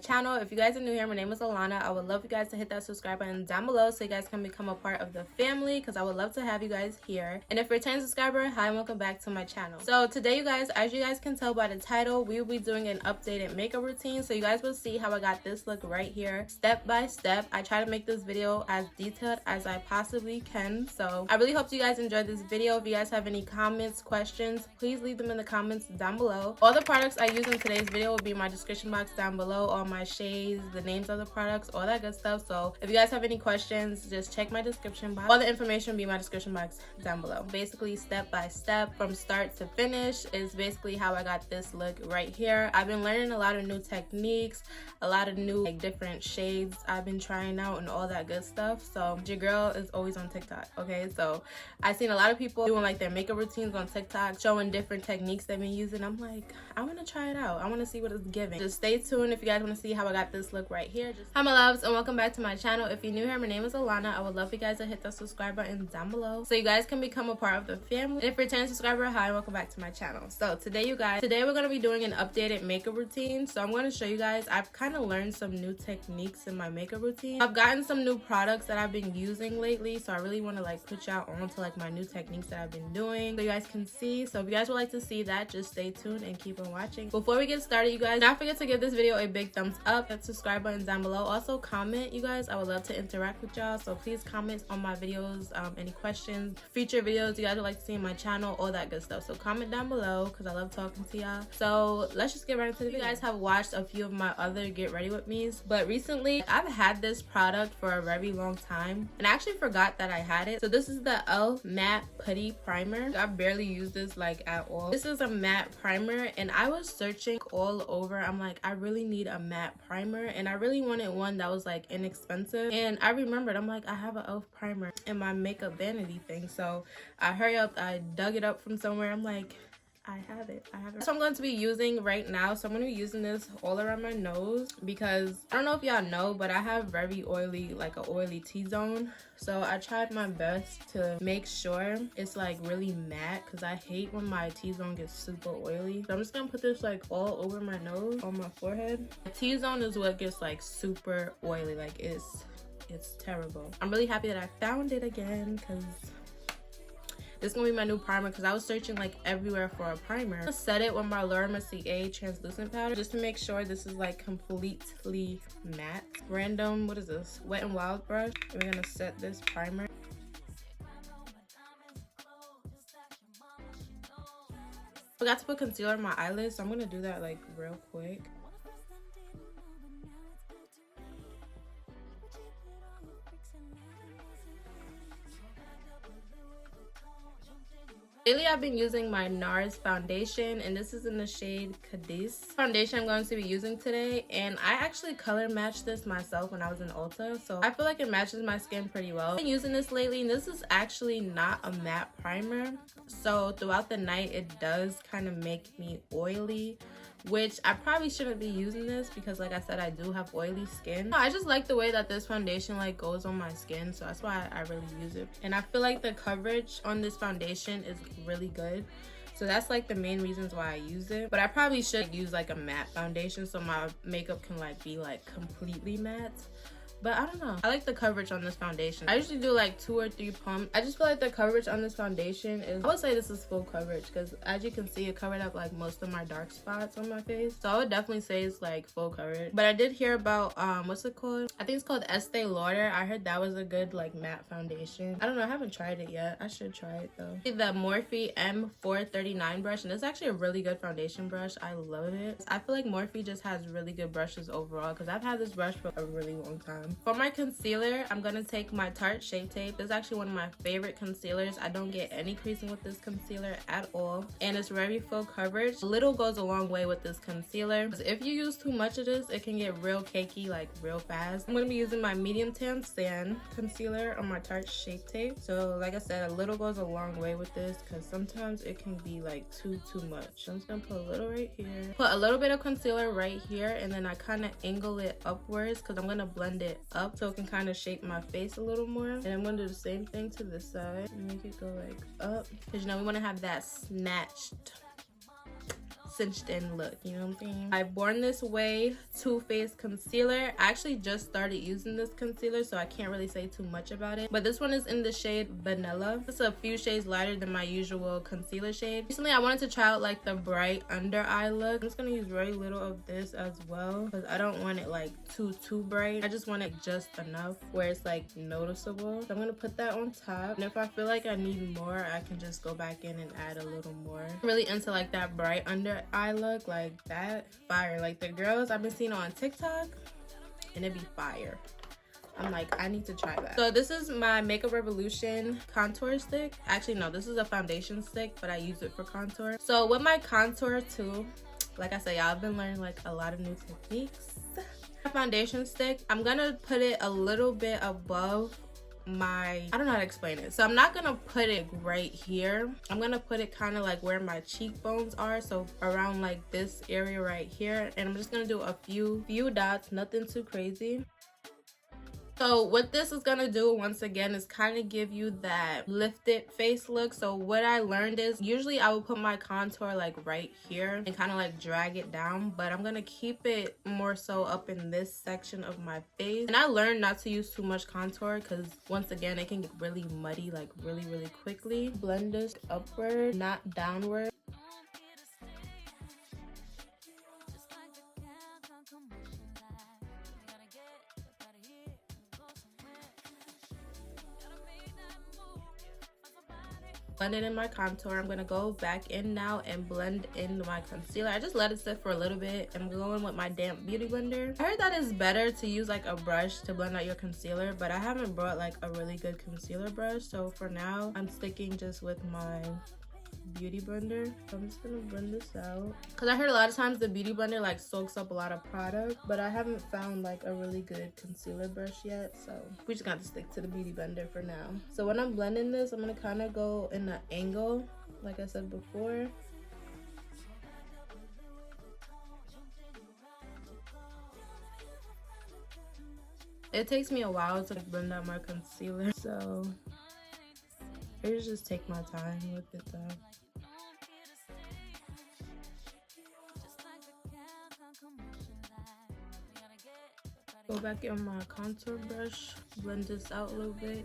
channel. If you guys are new here, my name is Alana. I would love you guys to hit that subscribe button down below so you guys can become a part of the family, because I would love to have you guys here. And if you're a returning subscriber, hi and welcome back to my channel. So today, you guys, as you guys can tell by the title, we will be doing an updated makeup routine. So you guys will see how I got this look right here, step by step. I try to make this video as detailed as I possibly can. So I really hope you guys enjoyed this video. If you guys have any comments, questions, please leave them in the comments down below. All the products I use in today's video will be in my description box down below, all my shades, the names of the products, all that good stuff. So if you guys have any questions, just check my description box. All the information will be in my description box down below. Basically, step by step from start to finish is basically how I got this look right here. I've been learning a lot of new techniques, a lot of new different shades I've been trying out and all that good stuff. So your girl is always on TikTok, okay? So I've seen a lot of people doing like their makeup routines on TikTok, showing different techniques they've been using. I'm like, I want to try it out. I want to see what it's giving. Just stay tuned if you guys want to see how I got this look right here. Hi my loves, and welcome back to my channel. If you're new here, my name is Alana. I would love you guys to hit the subscribe button down below so you guys can become a part of the family. And if you're a returning subscriber, hi and welcome back to my channel. So today, you guys, we're going to be doing an updated makeup routine. So I'm going to show you guys, I've kind of learned some new techniques in my makeup routine. I've gotten some new products that I've been using lately, so I really want to like put y'all on to like my new techniques that I've been doing so you guys can see. So if you guys would like to see that, just stay tuned and keep on watching. Before we get started, you guys, don't forget to give this video a big thumbs up, hit the subscribe button down below. Also comment, you guys, I would love to interact with y'all, so please comment on my videos, any questions, future videos you guys would like to see in my channel, all that good stuff. So comment down below because I love talking to y'all. So let's just get right into the video. You guys have watched a few of my other get ready with me's, but recently I've had this product for a very long time and I actually forgot that I had it. So this is the e.l.f. matte putty primer. I barely use this like at all. This is a matte primer and I was searching all over. I'm like, I really need a matte primer and I really wanted one that was like inexpensive, and I remembered, I'm like, I have an e.l.f. primer in my makeup vanity thing. So I hurry up, I dug it up from somewhere. I'm like, I have it. So I'm going to be using right now. So I'm going to be using this all around my nose because I don't know if y'all know, but I have very oily, like an oily T-zone. So I tried my best to make sure it's like really matte because I hate when my T-zone gets super oily. So I'm just going to put this like all over my nose, on my forehead. The T-zone is what gets like super oily. Like it's terrible. I'm really happy that I found it again because this is gonna be my new primer because I was searching like everywhere for a primer. I'm gonna set it with my Mercier translucent powder just to make sure this is like completely matte. Random, what is this? Wet n Wild brush. And we're gonna set this primer. Forgot to put concealer on my eyelids, so I'm gonna do that like real quick. Lately, I've been using my Nars Foundation, and this is in the shade Cadiz. Foundation I'm going to be using today, and I actually color matched this myself when I was in Ulta, so I feel like it matches my skin pretty well. I've been using this lately, and this is actually not a matte primer, so throughout the night, it does kind of make me oily, which I probably shouldn't be using this because like I said, I do have oily skin. I just like the way that this foundation like goes on my skin, so that's why I really use it. And I feel like the coverage on this foundation is really good, so that's like the main reasons why I use it. But I probably should use like a matte foundation so my makeup can like be like completely matte. But I don't know, I like the coverage on this foundation. I usually do like 2 or 3 pumps. I just feel like the coverage on this foundation is, I would say this is full coverage because as you can see, it covered up like most of my dark spots on my face. So I would definitely say it's like full coverage. But I did hear about what's it called? I think it's called Estee Lauder. I heard that was a good like matte foundation. I don't know, I haven't tried it yet. I should try it though. The Morphe M439 brush, and it's actually a really good foundation brush. I love it. I feel like Morphe just has really good brushes overall because I've had this brush for a really long time. For my concealer, I'm gonna take my Tarte Shape Tape. This is actually one of my favorite concealers. I don't get any creasing with this concealer at all, and it's very full coverage. A little goes a long way with this concealer. If you use too much of this, it can get real cakey like real fast. I'm gonna be using my medium tan sand concealer on my Tarte Shape Tape. So like I said, a little goes a long way with this because sometimes it can be like too much. So I'm just gonna put a little right here, put a little bit of concealer right here, and then I kind of angle it upwards because I'm gonna blend it up so it can kind of shape my face a little more. And I'm gonna do the same thing to this side and make it go like up because you know we want to have that snatched cinched in look, you know what I'm saying? I Born This Way Too Faced concealer. I actually just started using this concealer, so I can't really say too much about it, but this one is in the shade Vanilla. It's a few shades lighter than my usual concealer shade. Recently I wanted to try out like the bright under eye look. I'm just gonna use very little of this as well because I don't want it like too bright. I just want it just enough where it's like noticeable. So I'm gonna put that on top, and if I feel like I need more, I can just go back in and add a little more. I'm really into like that bright under eye look, like that fire. Like the girls I've been seeing on TikTok, and it'd be fire. I'm like, I need to try that. So this is my Makeup Revolution contour stick. Actually, no, this is a foundation stick, but I use it for contour. So with my contour too, like I said, y'all, I've been learning like a lot of new techniques. My foundation stick, I'm gonna put it a little bit above my, I don't know how to explain it. So I'm not gonna put it right here. I'm gonna put it kind of like where my cheekbones are, so around like this area right here. And I'm just gonna do a few dots, nothing too crazy. So what this is gonna do once again is kind of give you that lifted face look. So what I learned is usually I would put my contour like right here and kind of like drag it down, but I'm gonna keep it more so up in this section of my face. And I learned not to use too much contour because once again it can get really muddy like really quickly. Blend this upward, not downward. Blend it in my contour. I'm gonna go back in now and blend in my concealer. I just let it sit for a little bit. I'm going with my damp beauty blender. I heard that it's better to use like a brush to blend out your concealer, but I haven't brought like a really good concealer brush, so for now I'm sticking just with my beauty blender. So I'm just gonna blend this out because I heard a lot of times the beauty blender like soaks up a lot of product, but I haven't found like a really good concealer brush yet, so we just got to stick to the beauty blender for now. So when I'm blending this, I'm gonna kind of go in an angle like I said before. It takes me a while to blend out my concealer, so I just take my time with it though. Go back in my contour brush, blend this out a little bit.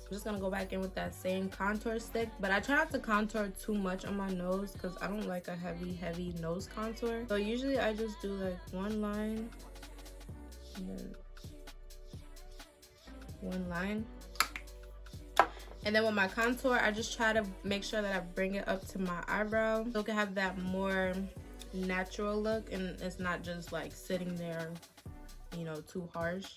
I'm just gonna go back in with that same contour stick, but I try not to contour too much on my nose because I don't like a heavy nose contour. So usually I just do like one line and then one line. And then with my contour, I just try to make sure that I bring it up to my eyebrow so it can have that more natural look and it's not just like sitting there, you know, too harsh.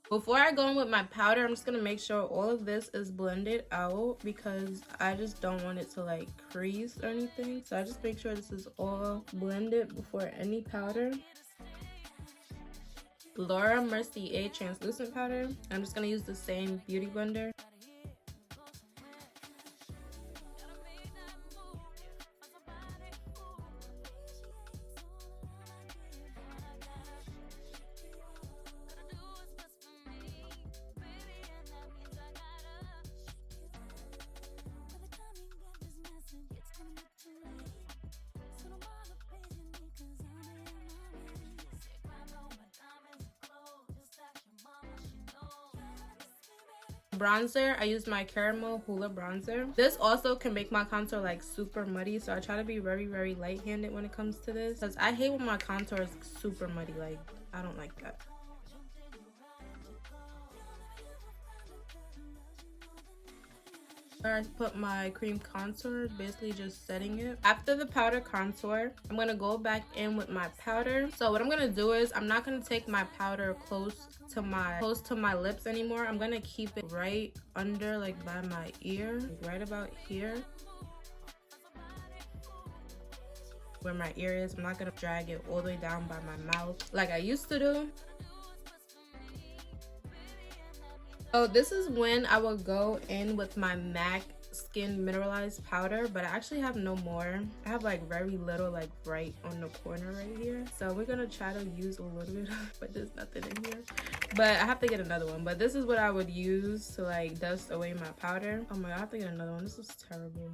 Before I go in with my powder, I'm just gonna make sure all of this is blended out because I just don't want it to like crease or anything. So I just make sure this is all blended before any powder. Laura Mercier translucent powder. I'm just gonna use the same beauty blender. Bronzer, I use my Caramel Hoola bronzer. This also can make my contour like super muddy, so I try to be very light-handed when it comes to this because I hate when my contour is super muddy. Like, I don't like that. I put my cream contour, basically just setting it. After the powder contour, I'm gonna go back in with my powder. So what I'm gonna do is I'm not gonna take my powder close to my lips anymore. I'm gonna keep it right under, like by my ear, like right about here where my ear is. I'm not gonna drag it all the way down by my mouth like I used to do. So this is when I will go in with my MAC Skin Mineralized powder, but I actually have no more. I have like very little, like right on the corner right here, so we're gonna try to use a little bit but there's nothing in here, but I have to get another one. But this is what I would use to like dust away my powder. Oh my god, I have to get another one. This is terrible.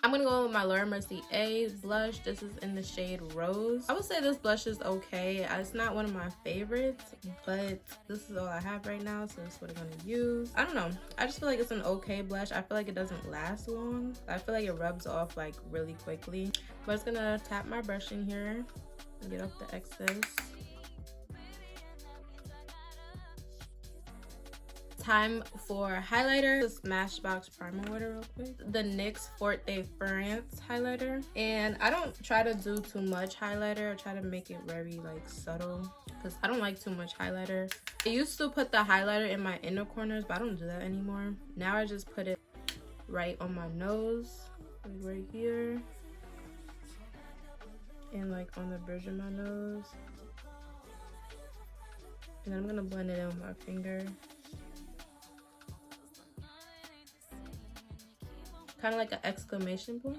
I'm gonna go with my Mercier blush. This is in the shade Rose. I would say this blush is okay. It's not one of my favorites, but this is all I have right now, so this is what I'm gonna use. I don't know. I just feel like it's an okay blush. I feel like it doesn't last long. I feel like it rubs off like really quickly. But I'm just gonna tap my brush in here and get off the excess. Time for highlighter. This Smashbox primer water real quick. The NYX Forte France highlighter. And I don't try to do too much highlighter. I try to make it very like subtle because I don't like too much highlighter. I used to put the highlighter in my inner corners, but I don't do that anymore. Now I just put it right on my nose, like right here, and like on the bridge of my nose. And then I'm gonna blend it in with my finger. Kind of like an exclamation point.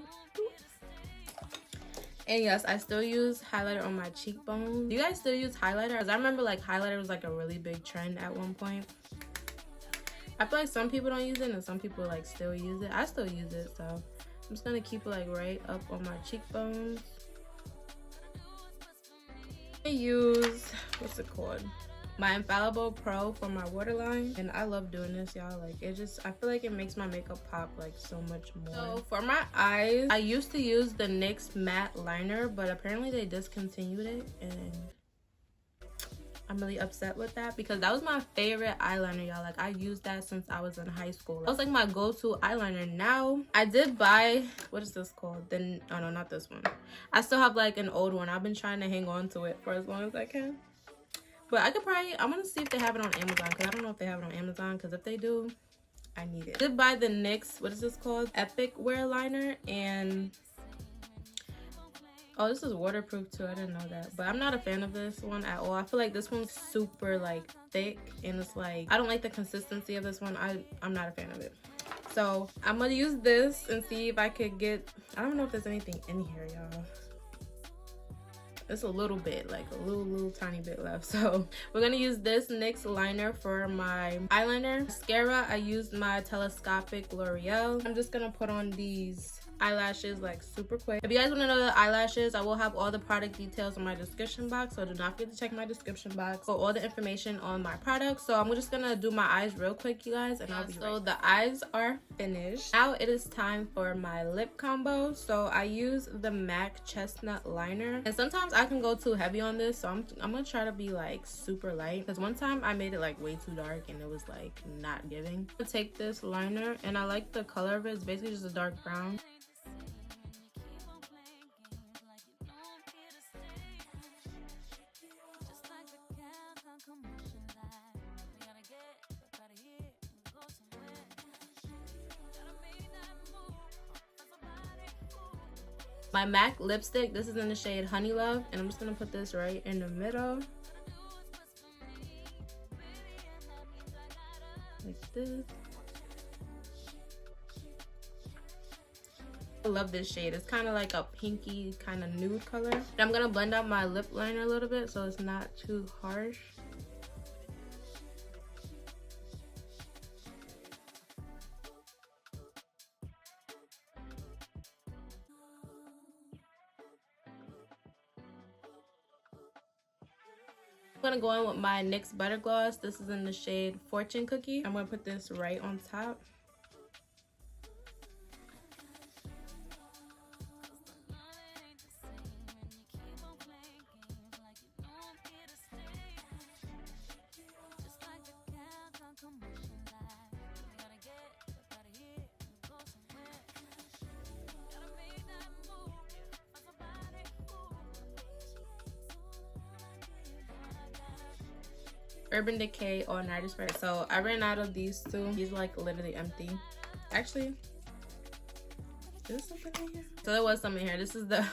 And yes, I still use highlighter on my cheekbones. Do you guys still use highlighter? Because I remember like highlighter was like a really big trend at one point. I feel like some people don't use it and some people like still use it. I still use it, so I'm just gonna keep it like right up on my cheekbones. I use, what's it called? My Infallible Pro for my waterline, and I love doing this, y'all. Like it just, I feel like it makes my makeup pop like so much more. So for my eyes, I used to use the NYX matte liner, but apparently they discontinued it, and I'm really upset with that because that was my favorite eyeliner, y'all. Like I used that since I was in high school. That was like my go-to eyeliner. Now I did buy, what is this called? Then oh no, not this one. I still have like an old one. I've been trying to hang on to it for as long as I can. But I could probably, I'm gonna see if they have it on Amazon, because I don't know if they have it on Amazon, because if they do, I need it. I did buy the NYX, what is this called? Epic Wear Liner, and oh, this is waterproof too. I didn't know that. But I'm not a fan of this one at all. I feel like this one's super like thick, and it's like, I don't like the consistency of this one. I'm not a fan of it. So I'm gonna use this and see if I could get, I don't know if there's anything in here, y'all. It's a little bit, like a little tiny bit left. So we're gonna use this NYX liner for my eyeliner. Mascara, I used my telescopic L'Oreal. I'm just gonna put on these eyelashes like super quick. If you guys want to know the eyelashes, I will have all the product details in my description box, so do not forget to check my description box for all the information on my products. So I'm just gonna do my eyes real quick, you guys, and I'll be right back. So the eyes are finished. Now it is time for my lip combo. So I use the MAC Chestnut liner, and sometimes I can go too heavy on this, so I'm gonna try to be like super light, because one time I made it like way too dark and it was like not giving. I'm gonna take this liner, and I like the color of it. It's basically just a dark brown. My MAC lipstick, this is in the shade Honey Love, and I'm just gonna put this right in the middle. Like this. I love this shade. It's kind of like a pinky kind of nude color. And I'm gonna blend out my lip liner a little bit so it's not too harsh. I'm gonna go in with my NYX Butter Gloss. This is in the shade Fortune Cookie. I'm gonna put this right on top. Urban Decay All Nighter Spray. So I ran out of these two. These are like literally empty. Actually, is there something in here? So there was something here. This is the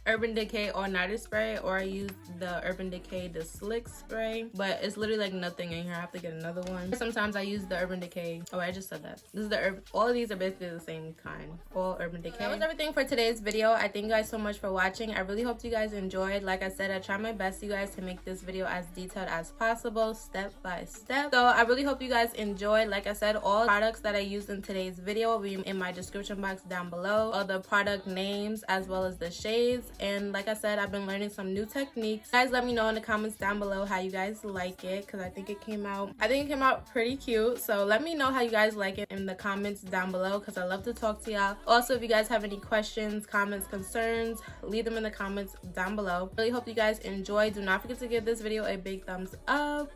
Urban Decay All Nighter Spray, or I used the Urban Decay the Slick Spray, but it's literally like nothing in here. I have to get another one. Sometimes I use the Urban Decay. Oh, I just said that. This is the all of these are basically the same kind. All Urban Decay. So that was everything for today's video. I thank you guys so much for watching. I really hope you guys enjoyed. Like I said, I try my best, you guys, to make this video as detailed as possible, step by step. So I really hope you guys enjoyed. Like I said, all products that I used in today's video will be in my description box down below. All the product names as well as the shades, and like I said, I've been learning some new techniques. Guys, let me know in the comments down below how you guys like it, because I think it came out pretty cute. So let me know how you guys like it in the comments down below, because I love to talk to y'all. Also, if you guys have any questions, comments, concerns, leave them in the comments down below. Really hope you guys enjoy. Do not forget to give this video a big thumbs up.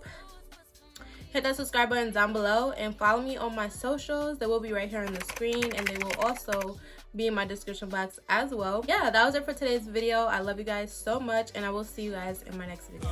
Hit that subscribe button down below and follow me on my socials. They will be right here on the screen, and they will also be in my description box as well. Yeah, that was it for today's video. I love you guys so much, and I will see you guys in my next video.